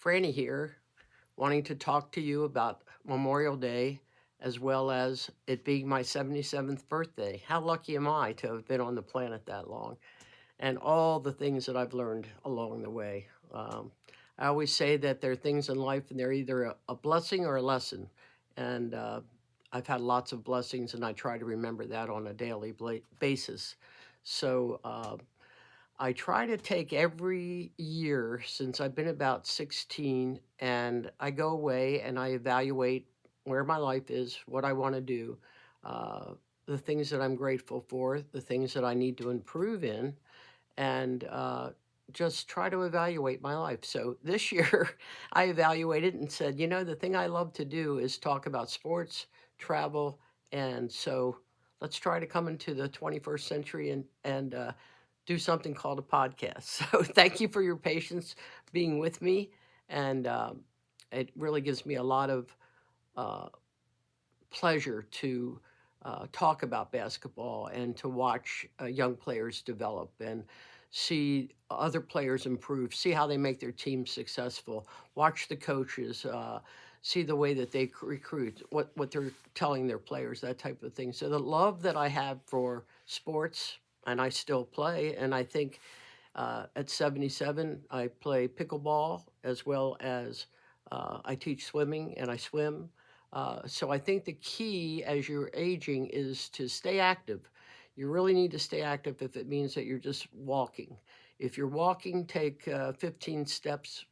Franny here, wanting to talk to you about Memorial Day as well as it being my 77th birthday. How lucky am I to have been on the planet that long and all the things that I've learned along the way. I always say that there are things in life and they're either a blessing or a lesson. And I've had lots of blessings and I try to remember that on a daily basis. So, I try to take every year since I've been about 16 and I go away and I evaluate where my life is, what I want to do, uh, the things that I'm grateful for, the things that I need to improve in, and just try to evaluate my life. So this year I evaluated and said, the thing I love to do is talk about sports, travel, and so let's try to come into the 21st century and do something called a podcast. So thank you for your patience being with me, and it really gives me a lot of uh, pleasure to talk about basketball and to watch young players develop and see other players improve, see how they make their team successful, watch the coaches, see the way that they recruit, what they're telling their players, that type of thing. So the love that I have for sports, and I still play, and I think at 77, I play pickleball as well as I teach swimming and I swim. So I think the key as you're aging is to stay active. You really need to stay active if it means that you're just walking. If you're walking, take 15 steps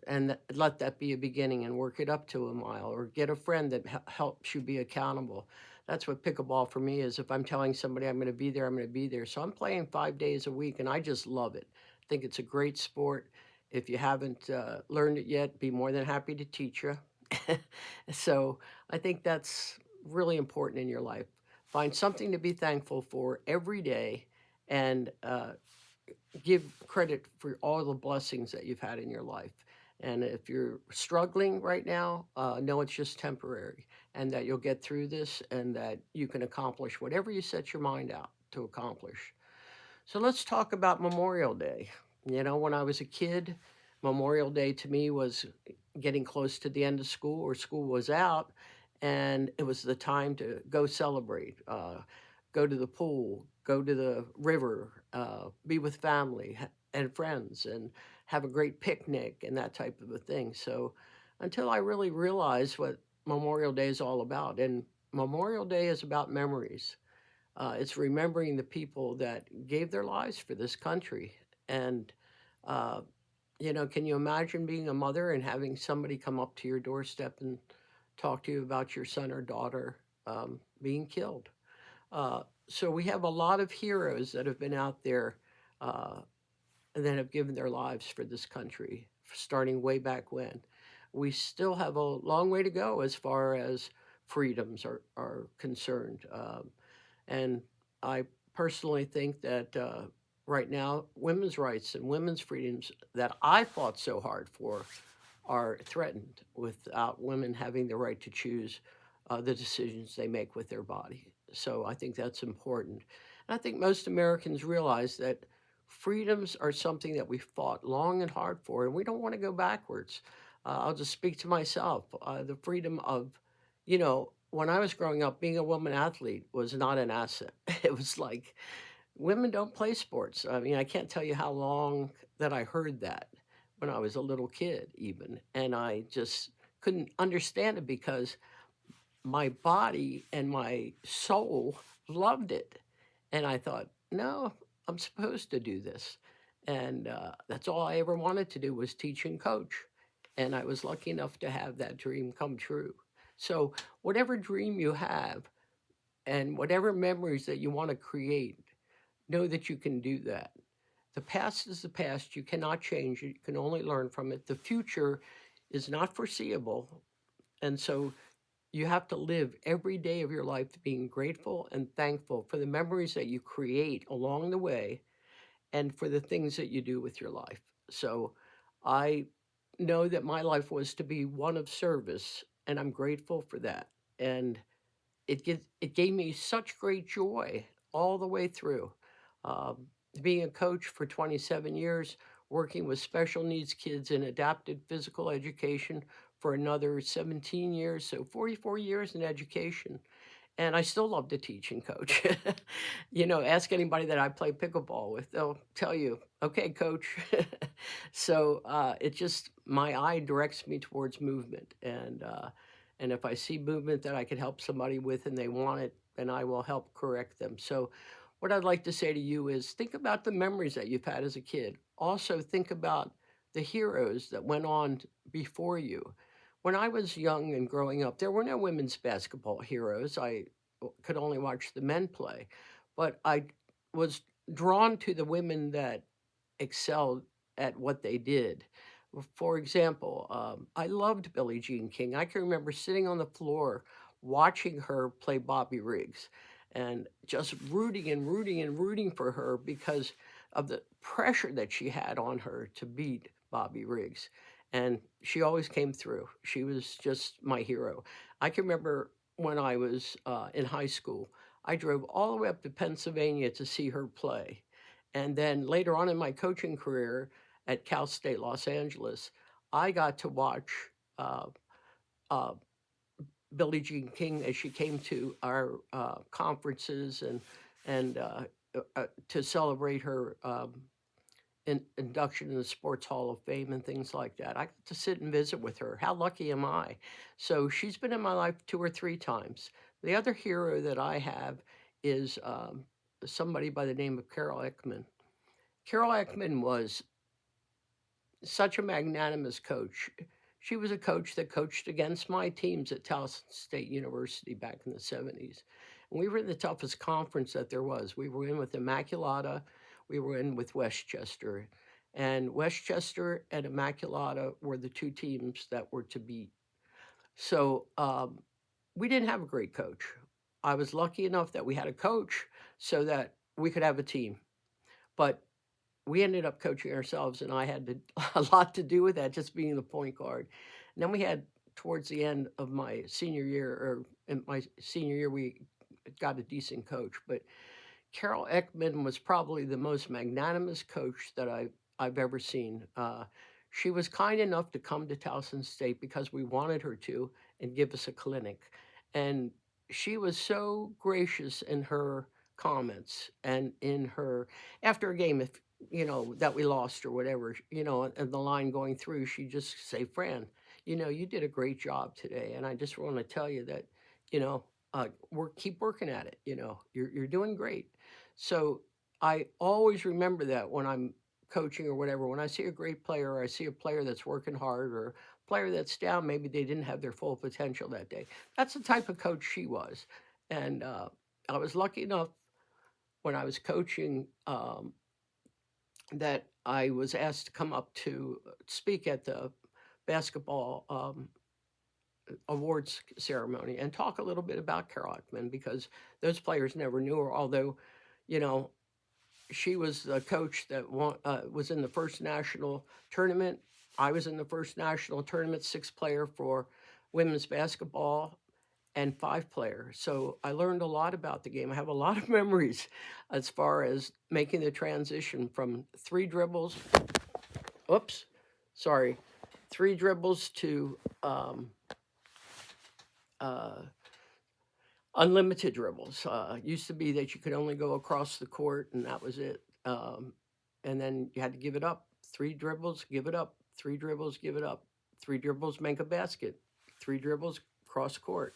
and let that be a beginning and work it up to a mile or get a friend that helps you be accountable. That's what pickleball for me is. If I'm telling somebody I'm going to be there, I'm going to be there. So I'm playing 5 days a week and I just love it. I think it's a great sport. If you haven't learned it yet, be more than happy to teach you. So I think that's really important in your life. Find something to be thankful for every day and give credit for all the blessings that you've had in your life. And if you're struggling right now, know it's just temporary and that you'll get through this and that you can accomplish whatever you set your mind out to accomplish. So let's talk about Memorial Day. When I was a kid, Memorial Day to me was getting close to the end of school or school was out, and it was the time to go celebrate, go to the pool, go to the river, be with family and friends, and have a great picnic and that type of a thing. So until I really realized what Memorial Day is all about, and Memorial Day is about memories. It's remembering the people that gave their lives for this country. And, uh, can you imagine being a mother and having somebody come up to your doorstep and talk to you about your son or daughter being killed? So we have a lot of heroes that have been out there uh, that have given their lives for this country, starting way back when. We still have a long way to go as far as freedoms are concerned. And I personally think that right now, women's rights and women's freedoms that I fought so hard for are threatened without women having the right to choose the decisions they make with their body. So I think that's important. And I think most Americans realize that freedoms are something that we fought long and hard for, and we don't want to go backwards. I'll just speak to myself. The freedom of, when I was growing up, being a woman athlete was not an asset. It was like, women don't play sports. I mean, I can't tell you how long that I heard that when I was a little kid, even. And I just couldn't understand it because my body and my soul loved it. And I thought, no, I'm supposed to do this. And that's all I ever wanted to do was teach and coach. And I was lucky enough to have that dream come true. So, whatever dream you have and whatever memories that you want to create, know that you can do that. The past is the past. You cannot change it. You can only learn from it. The future is not foreseeable. And so you have to live every day of your life being grateful and thankful for the memories that you create along the way and for the things that you do with your life. So I know that my life was to be one of service, and I'm grateful for that. And it gave me such great joy all the way through. Um, Being a coach for 27 years, working with special needs kids in adapted physical education for another 17 years, so 44 years in education. And I still love to teach and coach. Ask anybody that I play pickleball with, they'll tell you, okay, coach. So it just, my eye directs me towards movement. And if I see movement that I can help somebody with and they want it, then I will help correct them. So what I'd like to say to you is think about the memories that you've had as a kid. Also, think about the heroes that went on before you. When I was young and growing up, there were no women's basketball heroes. I could only watch the men play, but I was drawn to the women that excelled at what they did. For example, I loved Billie Jean King. I can remember sitting on the floor watching her play Bobby Riggs and just rooting and rooting and rooting for her because of the pressure that she had on her to beat Bobby Riggs. And she always came through. She was just my hero. I can remember when I was in high school, I drove all the way up to Pennsylvania to see her play. And then later on in my coaching career at Cal State Los Angeles, I got to watch uh, uh, Billie Jean King as she came to our conferences and to celebrate her induction in the Sports Hall of Fame and things like that. I got to sit and visit with her. How lucky am I? So she's been in my life 2 or 3 times. The other hero that I have is somebody by the name of Carol Ekman. Carol Ekman was such a magnanimous coach. She was a coach that coached against my teams at Towson State University back in the 70s. And we were in the toughest conference that there was. We were in with Immaculata, we were in with Westchester. And Westchester and Immaculata were the two teams that were to beat. So we didn't have a great coach. I was lucky enough that we had a coach so that we could have a team. But we ended up coaching ourselves, and I had a lot to do with that, just being the point guard. And then we had, towards the end of my senior year, or in my senior year, we got a decent coach. But Carol Ekman was probably the most magnanimous coach that I've ever seen. She was kind enough to come to Towson State because we wanted her to and give us a clinic. And she was so gracious in her comments and in her, after a game, if that we lost or whatever, and the line going through, she just say, Fran, you did a great job today. And I just want to tell you that, you know, keep working at it. You're doing great. So I always remember that when I'm coaching or whatever. When I see a great player, or I see a player that's working hard, or a player that's down, maybe they didn't have their full potential that day. That's the type of coach she was, and I was lucky enough when I was coaching that I was asked to come up to speak at the basketball awards ceremony and talk a little bit about Carol Ekman because those players never knew her. Although, you know, she was the coach that was in the first national tournament. I was in the first national tournament, 6-player for women's basketball and 5-player. So I learned a lot about the game. I have a lot of memories as far as making the transition from 3 dribbles. Oops, sorry, 3 dribbles to uh, unlimited dribbles. Used to be that you could only go across the court and that was it. And then you had to give it up. 3 dribbles, give it up. 3 dribbles, give it up. 3 dribbles, make a basket. 3 dribbles, cross court.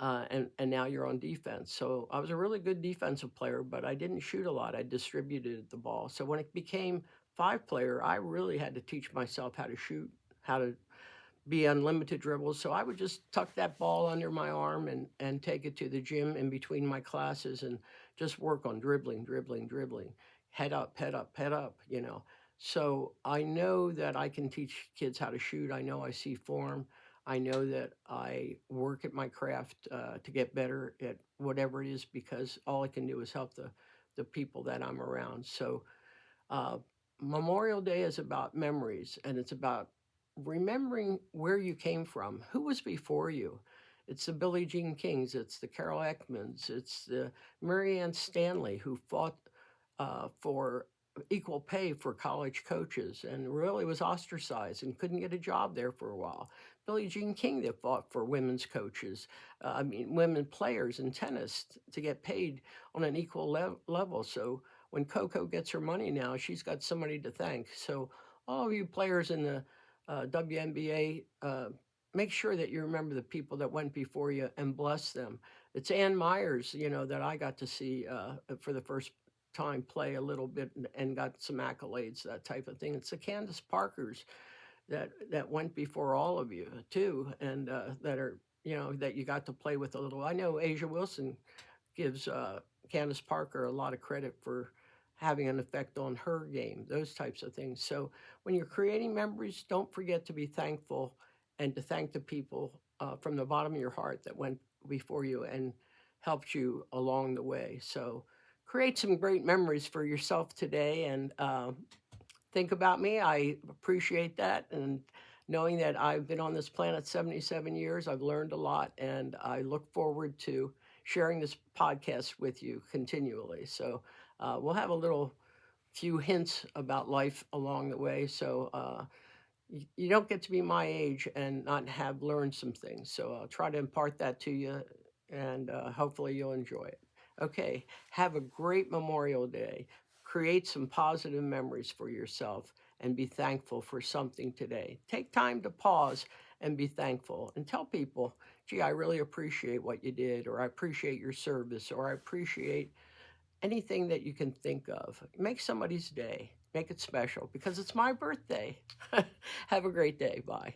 And now you're on defense. So I was a really good defensive player, but I didn't shoot a lot. I distributed the ball. So when it became 5-player, I really had to teach myself how to shoot, how to be unlimited dribbles. So I would just tuck that ball under my arm and take it to the gym in between my classes and just work on dribbling, dribbling, dribbling, head up, head up, head up. So I know that I can teach kids how to shoot. I know I see form. I know that I work at my craft to get better at whatever it is because all I can do is help the people that I'm around. So uh, Memorial Day is about memories and it's about remembering where you came from, who was before you. It's the Billie Jean Kings, it's the Carol Ekmans, it's the Marianne Stanley who fought for equal pay for college coaches and really was ostracized and couldn't get a job there for a while. Billie Jean King that fought for women's coaches, women players in tennis to get paid on an equal level. So when Coco gets her money now, she's got somebody to thank. So all of you players in the WNBA, make sure that you remember the people that went before you and bless them. It's Ann Myers, that I got to see for the first time play a little bit and got some accolades, that type of thing. It's the Candace Parkers that went before all of you too, and that are that you got to play with a little. I know Asia Wilson gives Candace Parker a lot of credit for having an effect on her game, those types of things. So when you're creating memories, don't forget to be thankful and to thank the people from the bottom of your heart that went before you and helped you along the way. So create some great memories for yourself today and think about me. I appreciate that. And knowing that I've been on this planet 77 years, I've learned a lot. And I look forward to sharing this podcast with you continually. So we'll have a little few hints about life along the way. So you don't get to be my age and not have learned some things. So I'll try to impart that to you, and hopefully you'll enjoy it. Okay, have a great Memorial Day. Create some positive memories for yourself and be thankful for something today. Take time to pause and be thankful and tell people, gee, I really appreciate what you did, or I appreciate your service, or I appreciate anything that you can think of. Make somebody's day. Make it special because it's my birthday. Have a great day. Bye.